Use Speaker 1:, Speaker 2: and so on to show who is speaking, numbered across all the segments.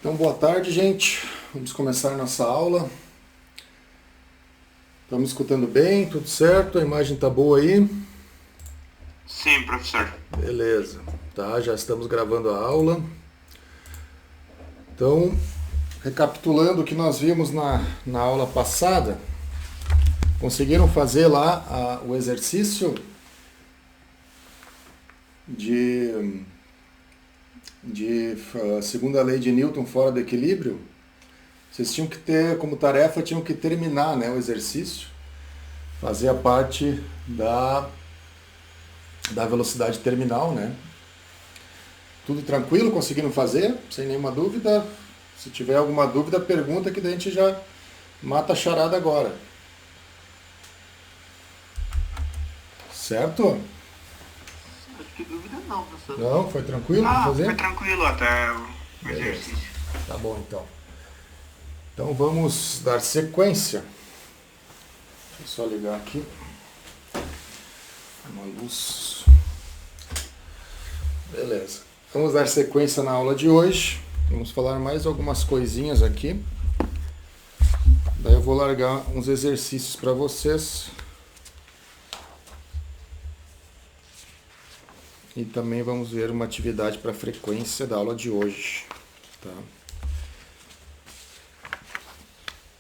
Speaker 1: Então, boa tarde, gente. Vamos começar nossa aula. Estamos escutando bem? Tudo certo? A imagem tá boa aí?
Speaker 2: Sim, professor.
Speaker 1: Beleza. Tá, já estamos gravando a aula. Então, recapitulando o que nós vimos na aula passada, conseguiram fazer lá o exercício de segunda lei de Newton fora do equilíbrio? Vocês tinham que ter, como tarefa, tinham que terminar, né, o exercício, fazer a parte da velocidade terminal, né? Tudo tranquilo? Conseguiram fazer? Sem nenhuma dúvida? Se tiver alguma dúvida, pergunta que daí a gente já mata a charada agora. Certo?
Speaker 2: Acho que dúvida não, professor.
Speaker 1: Não? Foi tranquilo para
Speaker 2: Ah, foi
Speaker 1: fazer?
Speaker 2: tranquilo até o
Speaker 1: Beleza.
Speaker 2: exercício.
Speaker 1: Tá bom então. Então vamos dar sequência. Deixa eu só ligar aqui uma luz. Beleza. Vamos dar sequência na aula de hoje. Vamos falar mais algumas coisinhas aqui. Daí eu vou largar uns exercícios para vocês. E também vamos ver uma atividade para a frequência da aula de hoje. Tá?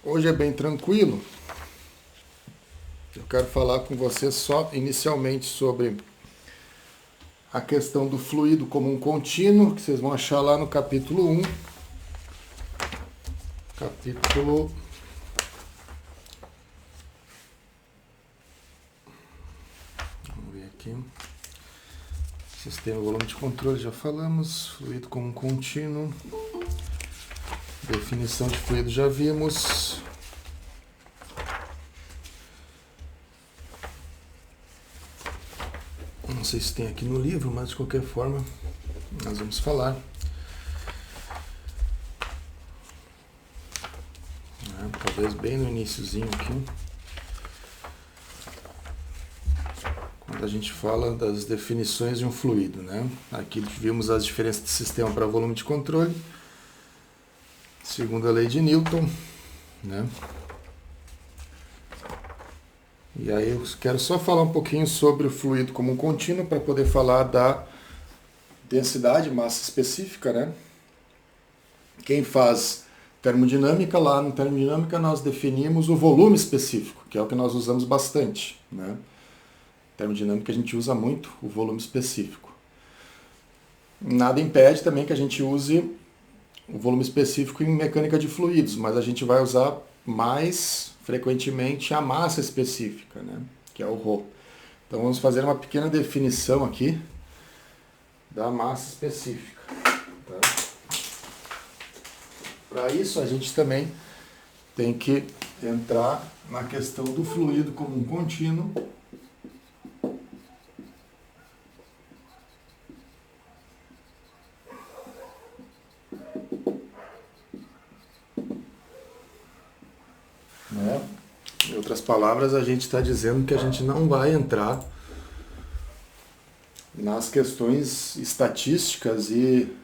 Speaker 1: Hoje é bem tranquilo. Eu quero falar com vocês só inicialmente sobre a questão do fluido como um contínuo, que vocês vão achar lá no capítulo 1. Capítulo... Vamos ver aqui. Sistema, volume de controle, já falamos. Fluido como um contínuo. Definição de fluido, já vimos. Não sei se tem aqui no livro, mas de qualquer forma nós vamos falar. Talvez bem no iniciozinho aqui. Quando a gente fala das definições de um fluido, né? Aqui vimos as diferenças de sistema para volume de controle. Segunda lei de Newton, né? E aí eu quero só falar um pouquinho sobre o fluido como um contínuo para poder falar da densidade, massa específica, né? Quem faz termodinâmica, lá no termodinâmica nós definimos o volume específico, que é o que nós usamos bastante, né? Termodinâmica a gente usa muito o volume específico. Nada impede também que a gente use o volume específico em mecânica de fluidos, mas a gente vai usar mais frequentemente a massa específica, né? Que é o ρ. Então vamos fazer uma pequena definição aqui da massa específica. Tá? Para isso a gente também tem que entrar na questão do fluido como um contínuo. Né? Em outras palavras, a gente está dizendo que a gente não vai entrar nas questões estatísticas e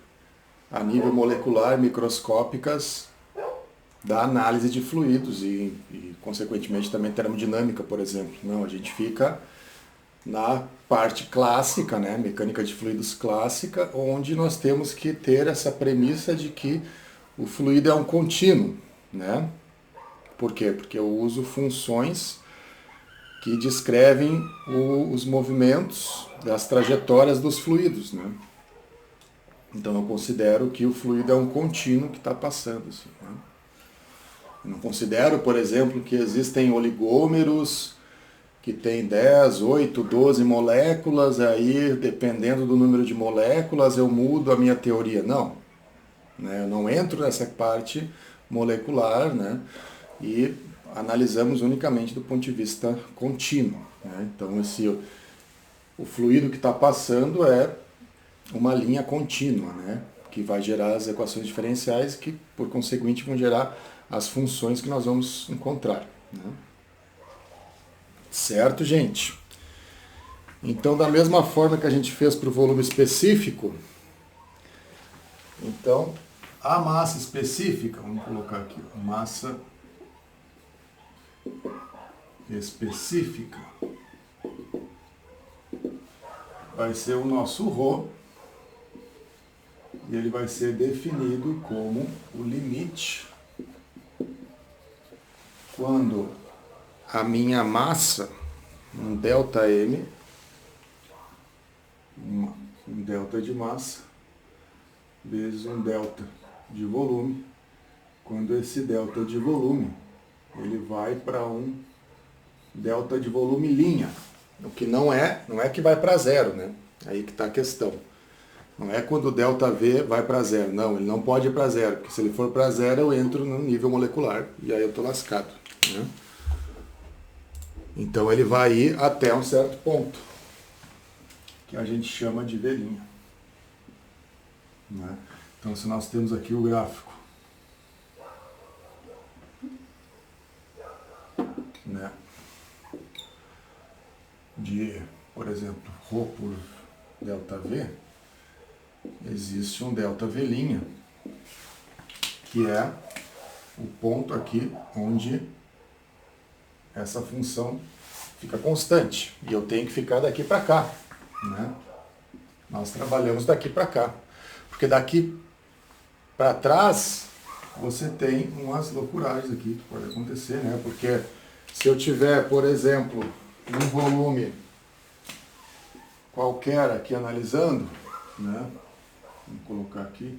Speaker 1: a nível molecular, microscópicas da análise de fluidos consequentemente, também termodinâmica, por exemplo. Não, a gente fica na parte clássica, né, mecânica de fluidos clássica, onde nós temos que ter essa premissa de que o fluido é um contínuo, né? Por quê? Porque eu uso funções que descrevem os movimentos das trajetórias dos fluidos, né? Então eu considero que o fluido é um contínuo que está passando. Assim, né? Eu não considero, por exemplo, que existem oligômeros que tem 10, 8, 12 moléculas, aí dependendo do número de moléculas eu mudo a minha teoria. Não, né? Eu não entro nessa parte molecular, né? E analisamos unicamente do ponto de vista contínuo, né? Então o fluido que está passando é uma linha contínua, né? Que vai gerar as equações diferenciais que, por conseguinte, vão gerar as funções que nós vamos encontrar, né? Certo, gente? Então, da mesma forma que a gente fez para o volume específico, então A massa específica, vamos colocar aqui, massa específica, vai ser o nosso ρ, e ele vai ser definido como o limite quando a minha massa, um ΔM, um delta de massa, vezes um delta de volume, quando esse delta de volume ele vai para um delta de volume linha, o que não é que vai para zero, né? Aí que está a questão. Não é quando o ΔV vai para zero, não, ele não pode ir para zero, porque se ele for para zero eu entro no nível molecular e aí eu estou lascado, né? Então ele vai ir até um certo ponto, que a gente chama de V', né? Então se nós temos aqui o gráfico, né, de, por exemplo, ρ por ΔV, existe um ΔV', que é o ponto aqui onde essa função fica constante. E eu tenho que ficar daqui para cá, né? Nós trabalhamos daqui para cá. Porque daqui para trás você tem umas loucuragens aqui que pode acontecer, né? Porque se eu tiver, por exemplo, um volume qualquer aqui analisando, né? Vamos colocar aqui,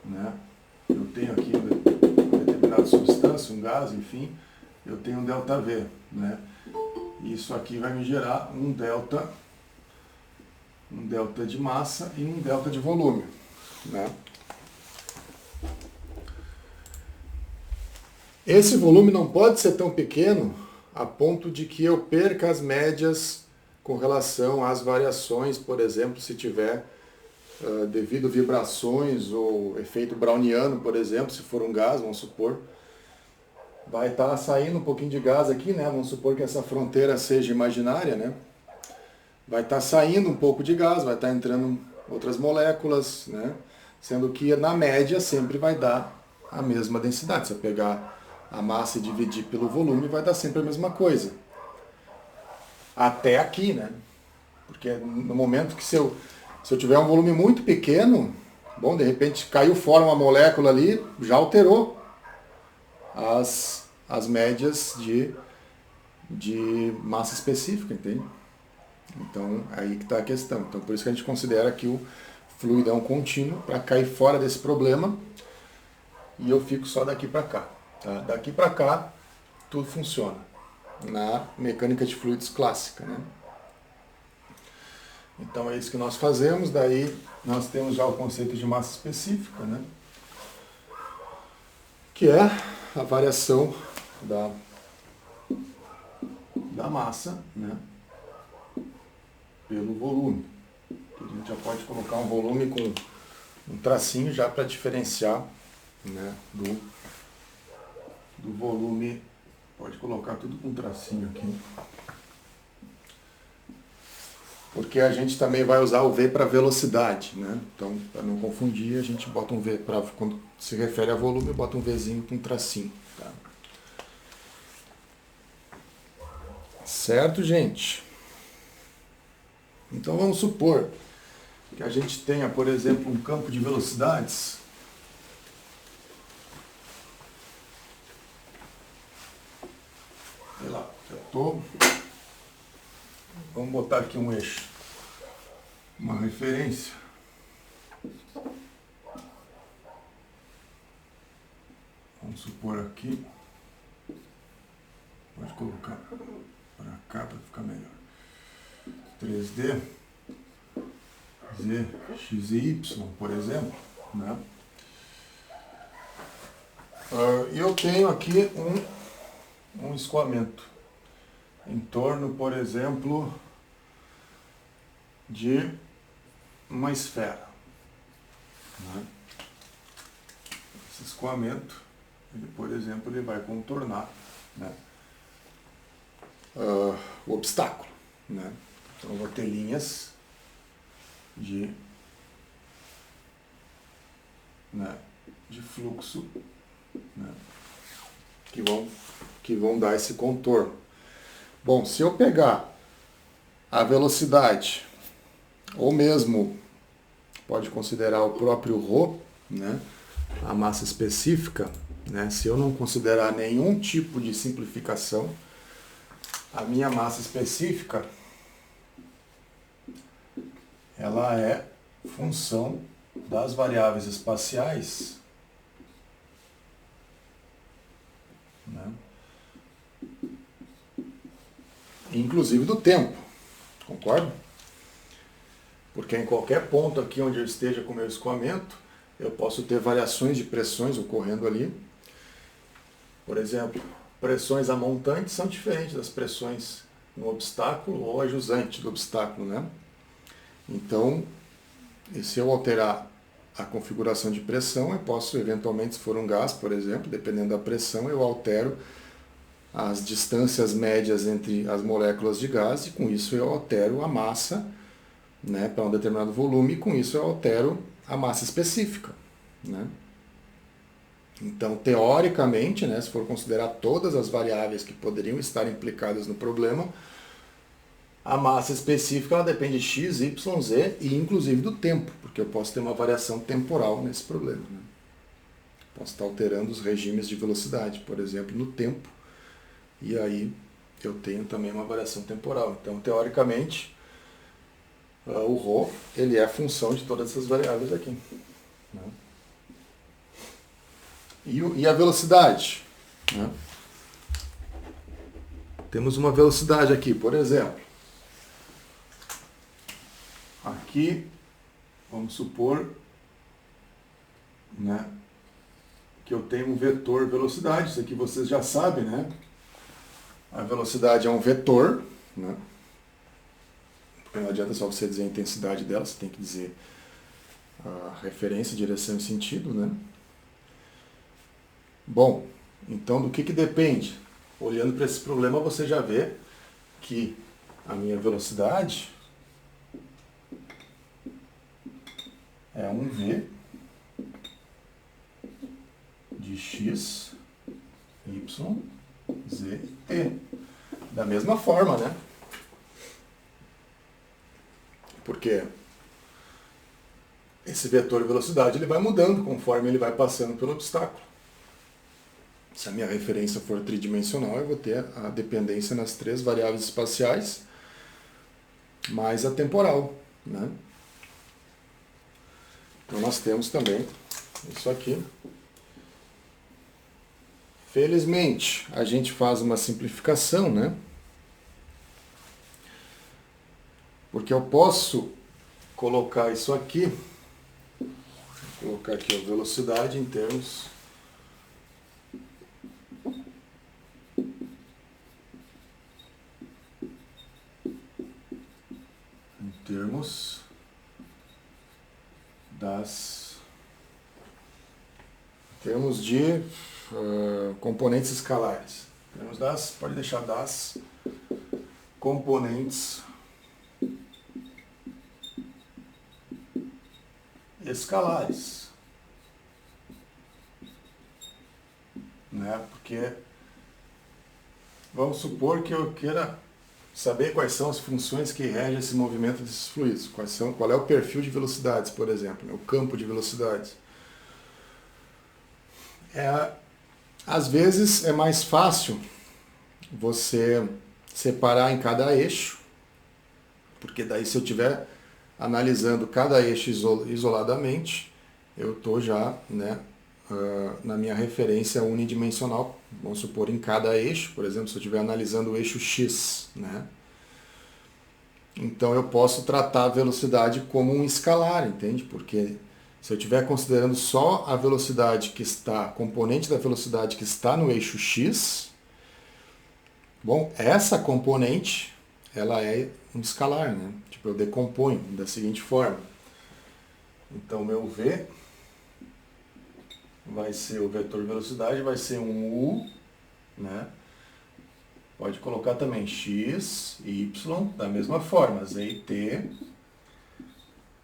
Speaker 1: né? Eu tenho aqui uma determinada substância, um gás, enfim, eu tenho um ΔV, né? Isso aqui vai me gerar um delta de massa e um delta de volume, né? Esse volume não pode ser tão pequeno a ponto de que eu perca as médias com relação às variações, por exemplo, se tiver devido vibrações ou efeito browniano, por exemplo, se for um gás, vamos supor, vai estar saindo um pouquinho de gás aqui, né? Vamos supor que essa fronteira seja imaginária, né? Vai estar saindo um pouco de gás, vai estar entrando outras moléculas, né? Sendo que na média sempre vai dar a mesma densidade. Se eu pegar a massa e dividir pelo volume, vai dar sempre a mesma coisa. Até aqui, né? Porque no momento que se eu tiver um volume muito pequeno, bom, de repente caiu fora uma molécula ali, já alterou as médias de massa específica, entende? Então, aí que está a questão. Então, por isso que a gente considera que o fluido é um contínuo, para cair fora desse problema, e eu fico só daqui para cá. Tá? Daqui para cá, tudo funciona na mecânica de fluidos clássica, né? Então é isso que nós fazemos, daí nós temos já o conceito de massa específica, né? Que é a variação da massa, né? Pelo volume. A gente já pode colocar um volume com um tracinho já para diferenciar, né, do volume. Pode colocar tudo com um tracinho aqui. Porque a gente também vai usar o V para velocidade, né? Então, para não confundir, a gente bota um V para quando se refere a volume, bota um Vzinho com um tracinho, tá? Certo, gente? Então vamos supor que a gente tenha, por exemplo, um campo de velocidades. Sei lá, eu tô. Vamos botar aqui um eixo, uma referência. Vamos supor aqui. Pode colocar para cá para ficar melhor. 3D, Z, X e Y, por exemplo, né? Eu tenho aqui um escoamento em torno, por exemplo, de uma esfera, né? Esse escoamento, ele, por exemplo, ele vai contornar, né, o obstáculo, né? Então eu vou ter linhas de né, de fluxo, né, que vão dar esse contorno. Bom, se eu pegar a velocidade, ou mesmo pode considerar o próprio ρ, né, a massa específica, né, se eu não considerar nenhum tipo de simplificação, a minha massa específica ela é função das variáveis espaciais, né, inclusive do tempo, concorda? Porque em qualquer ponto aqui onde eu esteja com o meu escoamento, eu posso ter variações de pressões ocorrendo ali. Por exemplo, pressões a montante são diferentes das pressões no obstáculo ou a jusante do obstáculo, né? Então, se eu alterar a configuração de pressão, eu posso eventualmente, se for um gás, por exemplo, dependendo da pressão, eu altero as distâncias médias entre as moléculas de gás e com isso eu altero a massa, né, para um determinado volume, e com isso eu altero a massa específica, né? Então, teoricamente, né, se for considerar todas as variáveis que poderiam estar implicadas no problema, a massa específica ela depende de x, y, z e inclusive do tempo, porque eu posso ter uma variação temporal nesse problema, né? Posso estar alterando os regimes de velocidade, por exemplo, no tempo, e aí eu tenho também uma variação temporal. Então, teoricamente, o ρ ele é a função de todas essas variáveis aqui, né? E a velocidade, né? Temos uma velocidade aqui, por exemplo. Aqui, vamos supor, né, que eu tenho um vetor velocidade. Isso aqui vocês já sabem, né? A velocidade é um vetor, né? Porque não adianta só você dizer a intensidade dela, você tem que dizer a referência, direção e sentido, né? Bom, então do que depende? Olhando para esse problema, você já vê que a minha velocidade é um v de x, y, z, t. Da mesma forma, né? Porque esse vetor de velocidade ele vai mudando conforme ele vai passando pelo obstáculo. Se a minha referência for tridimensional, eu vou ter a dependência nas três variáveis espaciais, mais a temporal, né? Então nós temos também isso aqui. Felizmente, a gente faz uma simplificação, né? Porque eu posso colocar isso aqui, vou colocar aqui a velocidade em termos termos de componentes escalares. Pode deixar das componentes escalares, né? Porque vamos supor que eu queira saber quais são as funções que regem esse movimento desses fluidos, qual é o perfil de velocidades, por exemplo, né? O campo de velocidades. Às vezes é mais fácil você separar em cada eixo, porque daí se eu estiver analisando cada eixo isoladamente, eu estou já, né, na minha referência unidimensional, vamos supor em cada eixo, por exemplo, se eu estiver analisando o eixo X, né? Então eu posso tratar a velocidade como um escalar, entende? Porque se eu estiver considerando só a velocidade que está, componente da velocidade que está no eixo X, bom, essa componente, ela é um escalar, né? Tipo, eu decomponho da seguinte forma. Então, meu V vai ser o vetor de velocidade, vai ser um U, né? Pode colocar também X, Y, da mesma forma, Z e T,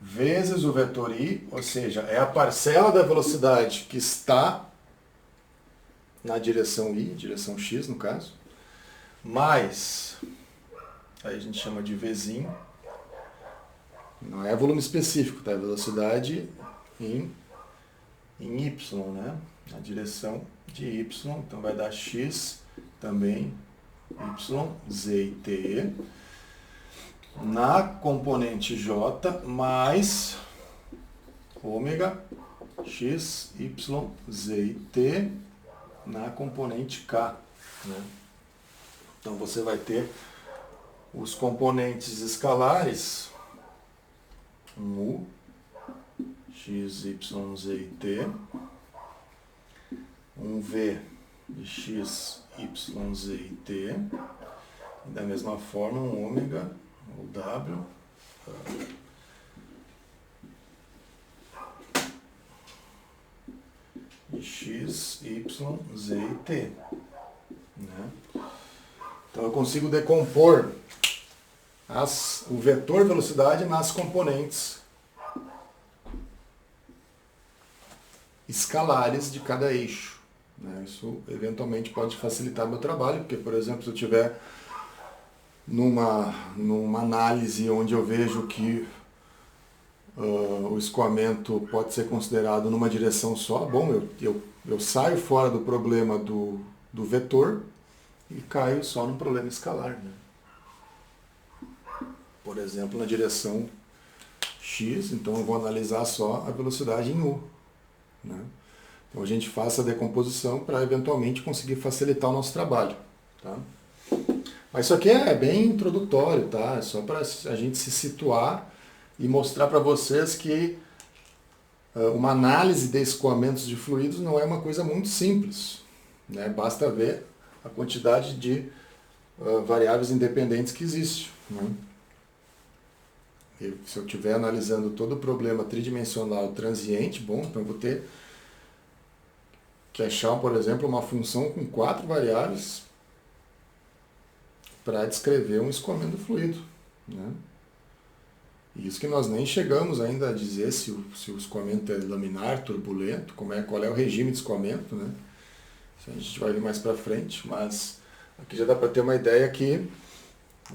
Speaker 1: vezes o vetor i, ou seja, é a parcela da velocidade que está na direção i, direção x no caso, mais, aí a gente chama de vzinho, não é volume específico, tá? É velocidade em y, né? Na direção de y, então vai dar x também, y, z e t, na componente j mais ômega x, y, z e t na componente k, né? Então você vai ter os componentes escalares, u, x, y, z e t, um v de x, y, z e t, e da mesma forma um ômega, ou w, de x, y, z e t, né? Então eu consigo decompor o vetor velocidade nas componentes escalares de cada eixo, né? Isso eventualmente pode facilitar meu trabalho, porque, por exemplo, se eu tiver numa análise onde eu vejo que o escoamento pode ser considerado numa direção só, bom, eu saio fora do problema do vetor e caio só no problema escalar, né? Por exemplo, na direção x, então eu vou analisar só a velocidade em u, né? Então a gente faz a decomposição para eventualmente conseguir facilitar o nosso trabalho, tá? Mas isso aqui é bem introdutório, tá? É só para a gente se situar e mostrar para vocês que uma análise de escoamentos de fluidos não é uma coisa muito simples, né? Basta ver a quantidade de variáveis independentes que existe, né? Se eu estiver analisando todo o problema tridimensional transiente, bom, então eu vou ter que achar, por exemplo, uma função com 4 variáveis para descrever um escoamento do fluido, né? Isso que nós nem chegamos ainda a dizer se o escoamento é laminar, turbulento, qual é o regime de escoamento, né? Isso a gente vai ver mais para frente, mas aqui já dá para ter uma ideia que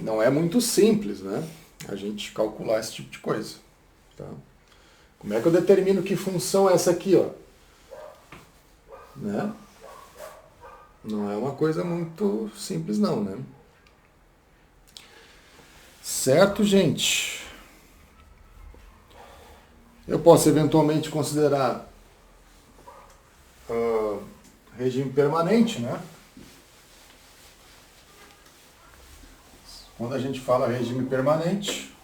Speaker 1: não é muito simples, né? A gente calcular esse tipo de coisa, tá? Como é que eu determino que função é essa aqui, ó? Né? Não é uma coisa muito simples não, né? Certo, gente? Eu posso eventualmente considerar regime permanente, né? Quando a gente fala regime permanente,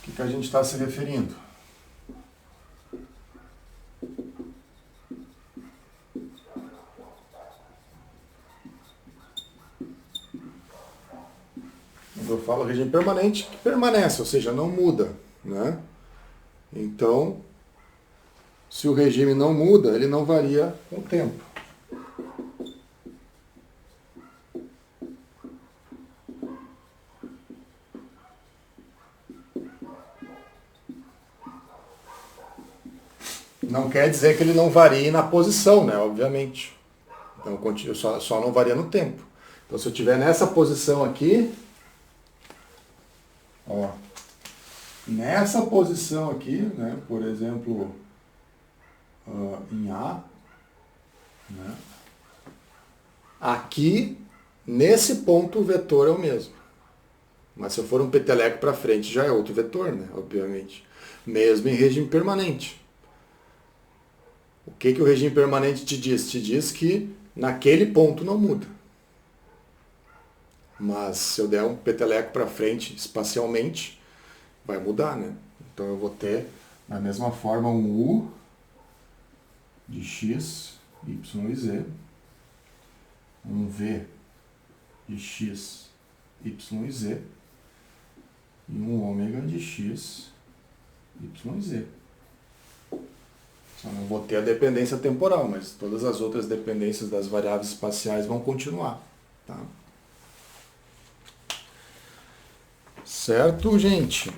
Speaker 1: o que a gente está se referindo? Quando eu falo regime permanente, que permanece, ou seja, não muda, né? Então, se o regime não muda, ele não varia com o tempo. Não quer dizer que ele não varie na posição, né? Obviamente. Então, só não varia no tempo. Então, se eu estiver nessa posição aqui, ó, nessa posição aqui, né? Por exemplo, em A, né? Aqui, nesse ponto, o vetor é o mesmo. Mas se eu for um peteleco para frente, já é outro vetor, né? Obviamente. Mesmo em regime permanente. O que o regime permanente te diz? Te diz que naquele ponto não muda. Mas se eu der um peteleco para frente espacialmente, vai mudar, né? Então eu vou ter, da mesma forma, um U de x, y e z, um V de x, y e z, e um ômega de x, y e z. Só não vou ter a dependência temporal, mas todas as outras dependências das variáveis espaciais vão continuar, tá? Certo, gente?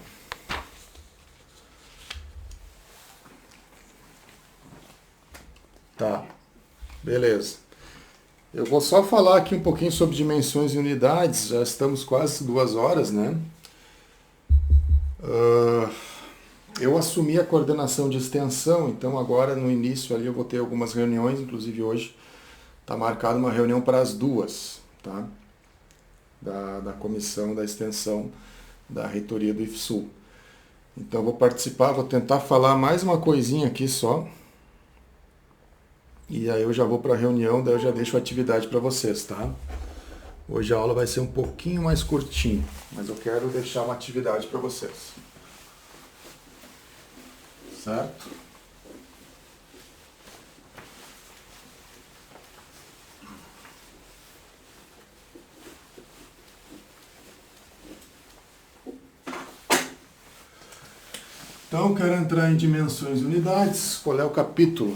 Speaker 1: Tá, beleza. Eu vou só falar aqui um pouquinho sobre dimensões e unidades, já estamos quase 2 horas, né? Eu assumi a coordenação de extensão, então agora no início ali eu vou ter algumas reuniões, inclusive hoje está marcada uma reunião para as 2, tá? Da comissão da extensão da reitoria do IFSU. Então eu vou participar, vou tentar falar mais uma coisinha aqui só. E aí eu já vou para a reunião, daí eu já deixo a atividade para vocês, tá? Hoje a aula vai ser um pouquinho mais curtinha, mas eu quero deixar uma atividade para vocês. Certo? Então, eu quero entrar em dimensões e unidades. Qual é o capítulo?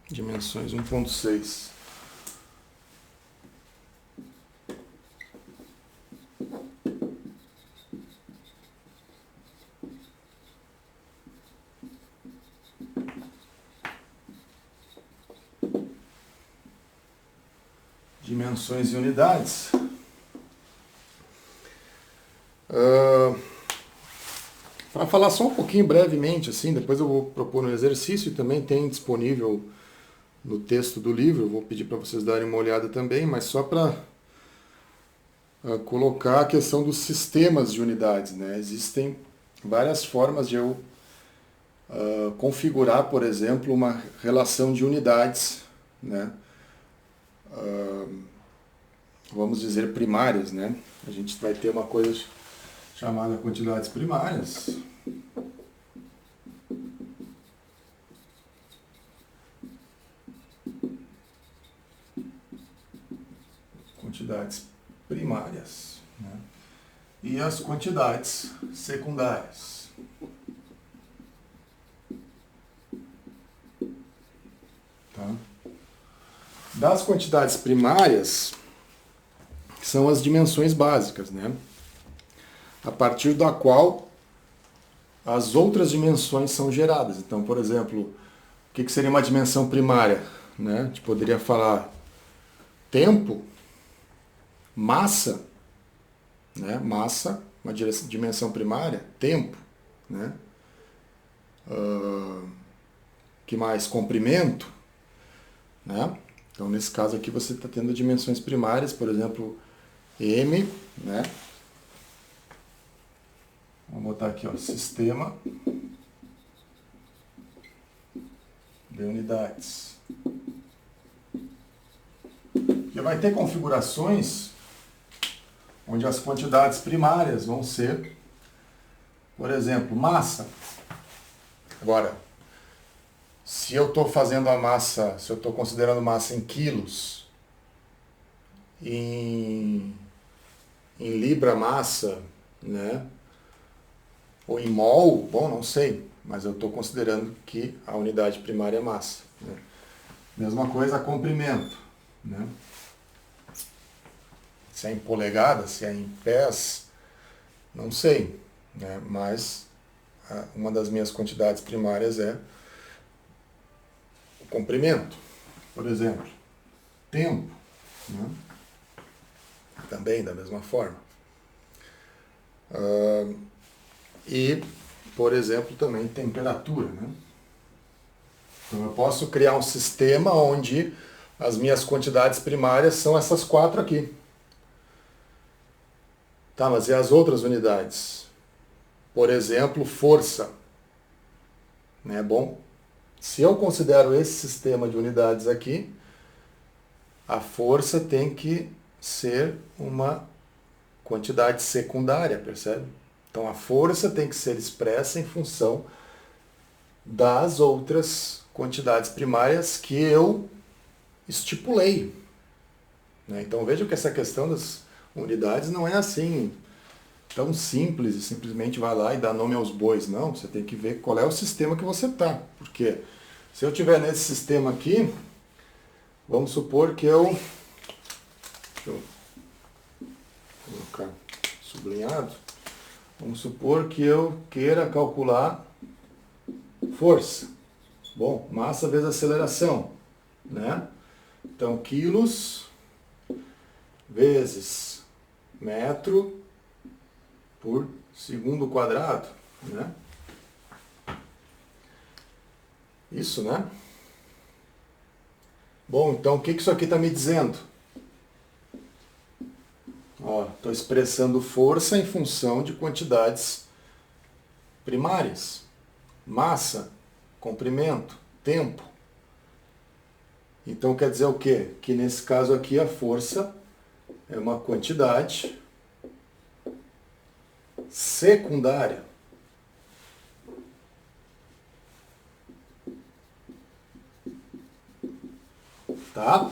Speaker 1: Dimensões 1.6. Dimensões e unidades. Para falar só um pouquinho brevemente, assim, depois eu vou propor um exercício e também tem disponível no texto do livro, eu vou pedir para vocês darem uma olhada também, mas só para colocar a questão dos sistemas de unidades, né? Existem várias formas de eu configurar, por exemplo, uma relação de unidades, né? Vamos dizer primárias, né? A gente vai ter uma coisa chamada quantidades primárias. Quantidades primárias, né? E as quantidades secundárias. Tá? Das quantidades primárias são as dimensões básicas, né? A partir da qual as outras dimensões são geradas. Então, por exemplo, o que seria uma dimensão primária? Né? A gente poderia falar tempo, massa, né? Massa, uma dimensão primária, tempo, né? Que mais? Comprimento, né? Então, nesse caso aqui, você está tendo dimensões primárias, por exemplo, M, né? Vamos botar aqui, ó, sistema de unidades. Porque vai ter configurações onde as quantidades primárias vão ser, por exemplo, massa. Agora, se eu estou fazendo a massa, se eu estou considerando massa em quilos, em libra massa, né? Ou em mol, bom, não sei, mas eu estou considerando que a unidade primária é massa. Né? Mesma coisa, comprimento. Né? Se é em polegadas, se é em pés, não sei. Né? Mas uma das minhas quantidades primárias é o comprimento. Por exemplo, tempo. Né? Também da mesma forma. E, por exemplo, também temperatura. Né? Então eu posso criar um sistema onde as minhas quantidades primárias são essas 4 aqui. Tá, mas e as outras unidades? Por exemplo, força. Né? Bom, se eu considero esse sistema de unidades aqui, a força tem que ser uma quantidade secundária, percebe? Então a força tem que ser expressa em função das outras quantidades primárias que eu estipulei. Né? Então veja que essa questão das unidades não é assim tão simples e simplesmente vai lá e dá nome aos bois. Não, você tem que ver qual é o sistema que você está. Porque se eu estiver nesse sistema aqui, vamos supor que eu... Deixa eu colocar isso sublinhado. Vamos supor que eu queira calcular força. Bom, massa vezes aceleração, né? Então, quilos vezes metro por segundo quadrado, né? Isso, né? Bom, então o que isso aqui está me dizendo? Estou expressando força em função de quantidades primárias. Massa, comprimento, tempo. Então quer dizer o quê? Que nesse caso aqui a força é uma quantidade secundária. Tá?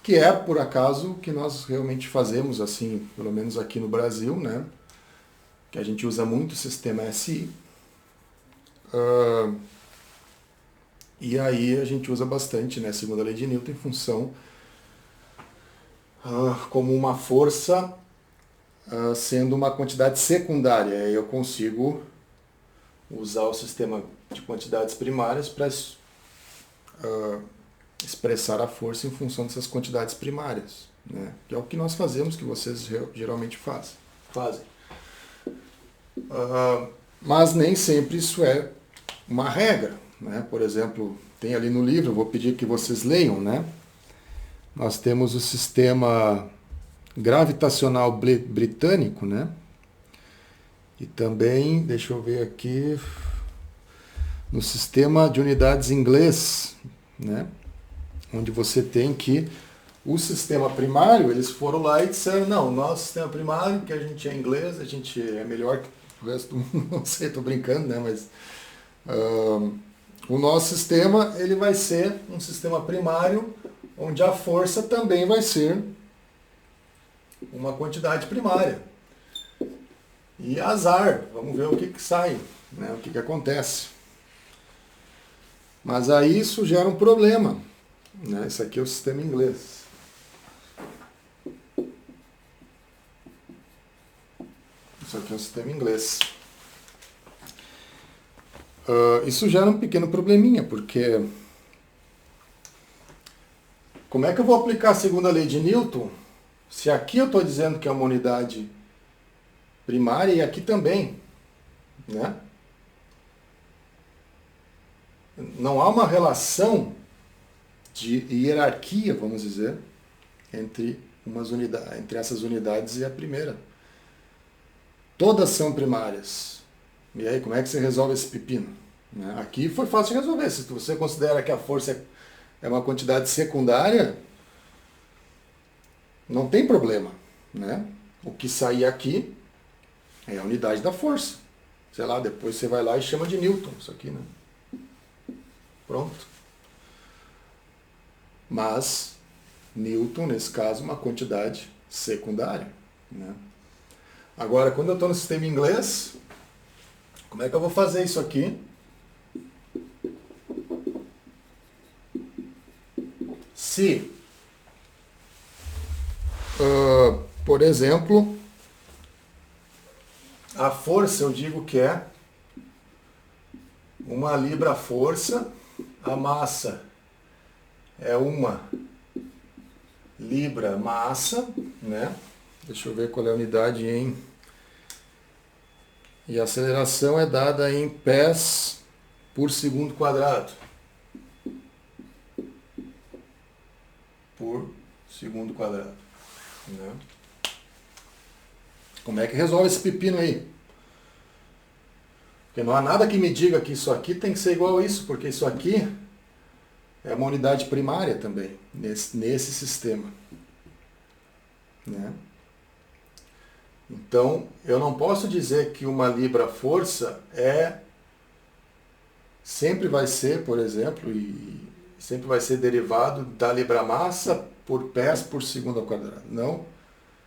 Speaker 1: Que é, por acaso, o que nós realmente fazemos, assim, pelo menos aqui no Brasil, né? Que a gente usa muito o sistema SI. E aí a gente usa bastante, né, segundo a lei de Newton, em função como uma força sendo uma quantidade secundária. Aí eu consigo usar o sistema de quantidades primárias para expressar a força em função dessas quantidades primárias, né? Que é o que nós fazemos, que vocês geralmente fazem. Mas nem sempre isso é uma regra, né? Por exemplo, tem ali no livro, eu vou pedir que vocês leiam, né? Nós temos o sistema gravitacional britânico, né? E também, deixa eu ver aqui, no sistema de unidades inglês, né? Onde você tem que o sistema primário, eles foram lá e disseram, não, o nosso sistema primário, que a gente é inglês, a gente é melhor que o resto do mundo, não sei, estou brincando, né? Mas o nosso sistema, ele vai ser um sistema primário, onde a força também vai ser uma quantidade primária. E azar, vamos ver o que sai, né? O que acontece. Mas aí isso gera um problema, né? Esse aqui é o sistema inglês. Isso aqui é o sistema inglês. Isso gera um pequeno probleminha, porque como é que eu vou aplicar a segunda lei de Newton se aqui eu estou dizendo que é uma unidade primária e aqui também, né? Não há uma relação de hierarquia, vamos dizer, entre essas unidades e a primeira. Todas são primárias. E aí, como é que você resolve esse pepino? Aqui foi fácil de resolver. Se você considera que a força é uma quantidade secundária, não tem problema, né? O que sair aqui é a unidade da força. Sei lá, depois você vai lá e chama de Newton, isso aqui, né? Pronto. Mas Newton, nesse caso, uma quantidade secundária, né? Agora, quando eu estou no sistema inglês, como é que eu vou fazer isso aqui? Se, por exemplo, a força eu digo que é uma libra-força, a massa é uma libra-massa, né? Deixa eu ver qual é a unidade em... E a aceleração é dada em pés por segundo quadrado. Por segundo quadrado, né? Como é que resolve esse pepino aí? Porque não há nada que me diga que isso aqui tem que ser igual a isso, porque isso aqui é uma unidade primária também, nesse sistema, né? Então, eu não posso dizer que uma libra-força sempre vai ser, por exemplo, e sempre vai ser derivado da libra-massa por pés por segundo ao quadrado. Não,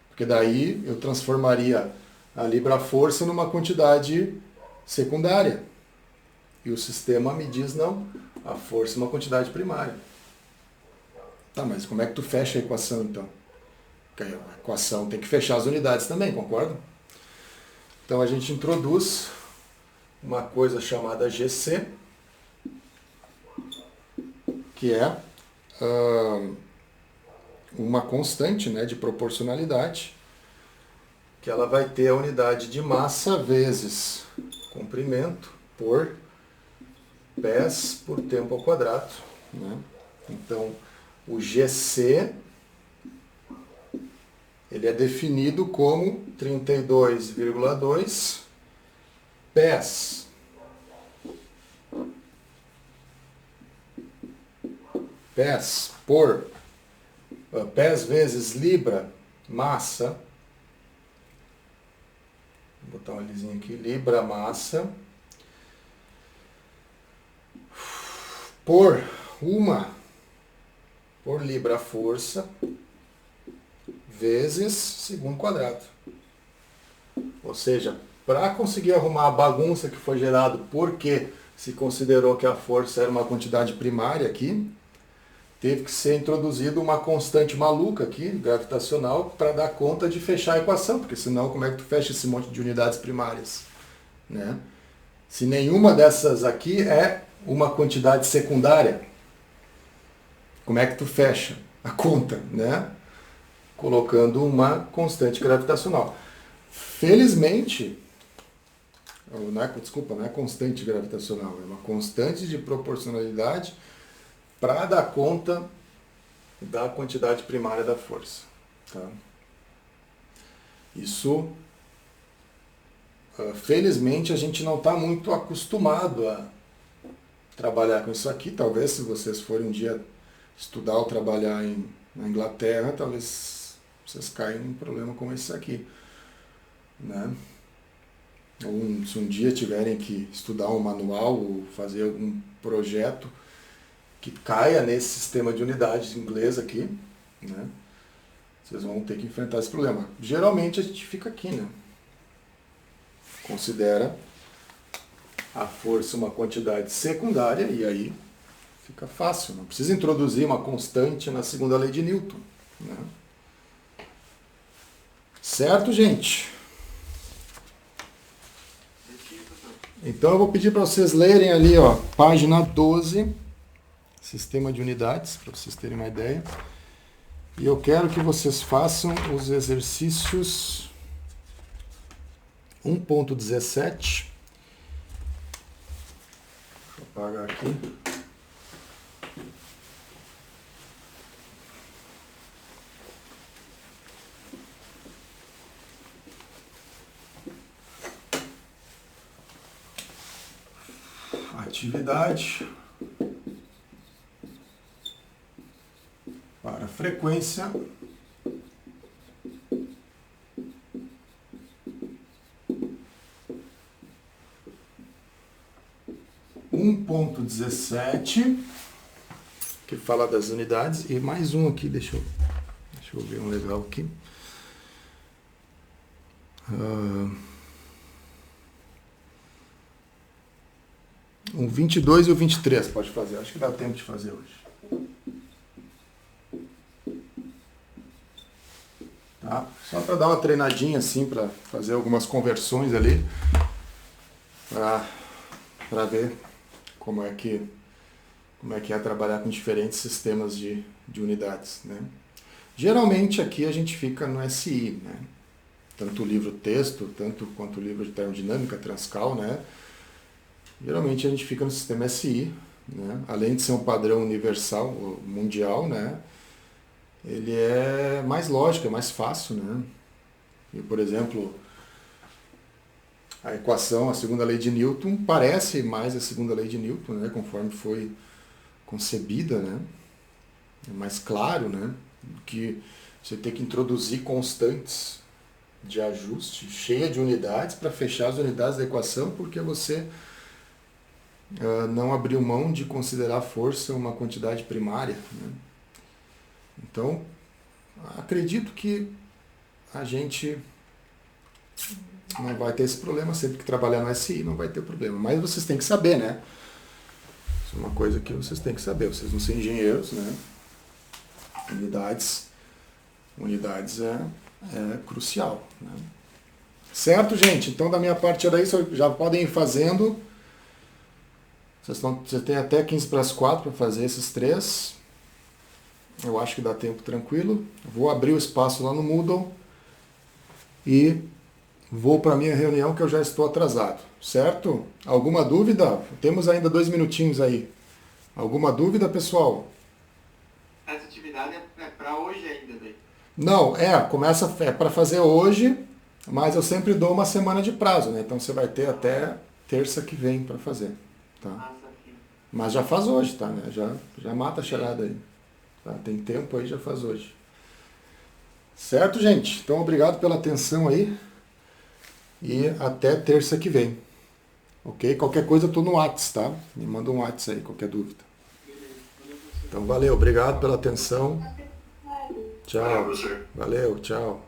Speaker 1: porque daí eu transformaria a libra-força numa quantidade secundária. E o sistema me diz, não, a força é uma quantidade primária. Tá, mas como é que tu fecha a equação, então? Porque a equação tem que fechar as unidades também, concorda? Então a gente introduz uma coisa chamada GC, que é uma constante, né, de proporcionalidade, que ela vai ter a unidade de massa vezes comprimento por pés por tempo ao quadrado, né? Então, o GC ele é definido como 32,2 pés por pés vezes libra massa. Vou botar uma lisinha aqui, libra massa por libra força vezes segundo quadrado. Ou seja, para conseguir arrumar a bagunça que foi gerada porque se considerou que a força era uma quantidade primária aqui, teve que ser introduzida uma constante maluca aqui, gravitacional, para dar conta de fechar a equação, porque senão como é que tu fecha esse monte de unidades primárias? Né? Se nenhuma dessas aqui é uma quantidade secundária, como é que tu fecha a conta? Né? Colocando uma constante gravitacional. Felizmente, não é constante gravitacional, é uma constante de proporcionalidade para dar conta da quantidade primária da força. Tá? Isso, felizmente, a gente não está muito acostumado a trabalhar com isso aqui. Talvez, se vocês forem um dia estudar ou trabalhar na Inglaterra, talvez vocês caiam em um problema como esse aqui. Né? Ou se um dia tiverem que estudar um manual ou fazer algum projeto que caia nesse sistema de unidades inglês aqui, né? Vocês vão ter que enfrentar esse problema. Geralmente a gente fica aqui, né? Considera a força uma quantidade secundária e aí fica fácil. Não precisa introduzir uma constante na segunda lei de Newton. Né? Certo, gente? Então eu vou pedir para vocês lerem ali, ó, página 12, sistema de unidades, para vocês terem uma ideia. E eu quero que vocês façam os exercícios 1.17. Deixa eu apagar aqui. Atividade para frequência um ponto 17 que fala das unidades e mais um aqui, deixa eu ver um legal aqui. Um 22 e o 23 pode fazer. Acho que dá tempo de fazer hoje. Tá? Só para dar uma treinadinha assim, para fazer algumas conversões ali. Para ver como é que é trabalhar com diferentes sistemas de unidades. Né? Geralmente aqui a gente fica no SI. Né? Tanto o livro texto, tanto quanto o livro de termodinâmica, Transcal, né? Geralmente a gente fica no sistema SI, né? Além de ser um padrão universal, mundial, né? Ele é mais lógico, é mais fácil. Né? E, por exemplo, a equação, a segunda lei de Newton, parece mais a segunda lei de Newton, né? Conforme foi concebida. Né? É mais claro, né? Que você tem que introduzir constantes de ajuste, cheia de unidades, para fechar as unidades da equação, porque você não abriu mão de considerar a força uma quantidade primária. Né? Então, acredito que a gente não vai ter esse problema, sempre que trabalhar no SI não vai ter problema. Mas vocês têm que saber, né? Isso é uma coisa que vocês têm que saber. Vocês não são engenheiros, né? Unidades unidades é crucial, né? Certo, gente? Então, da minha parte era isso. Já podem ir fazendo. Vocês têm até 15 para as 4 para fazer esses 3. Eu acho que dá tempo tranquilo. Vou abrir o espaço lá no Moodle e vou para a minha reunião que eu já estou atrasado. Certo? Alguma dúvida? Temos ainda 2 minutinhos aí. Alguma dúvida, pessoal?
Speaker 2: Essa atividade é para hoje ainda, daí?
Speaker 1: Não, é para fazer hoje, mas eu sempre dou uma semana de prazo, né? Então você vai ter até terça que vem para fazer, tá? Mas já faz hoje, tá? Né? Já mata a charada aí. Tá? Tem tempo aí, já faz hoje. Certo, gente? Então obrigado pela atenção aí e até terça que vem. Ok? Qualquer coisa eu tô no Whats, tá? Me manda um Whats aí, qualquer dúvida. Então valeu, obrigado pela atenção. Tchau. Valeu, tchau.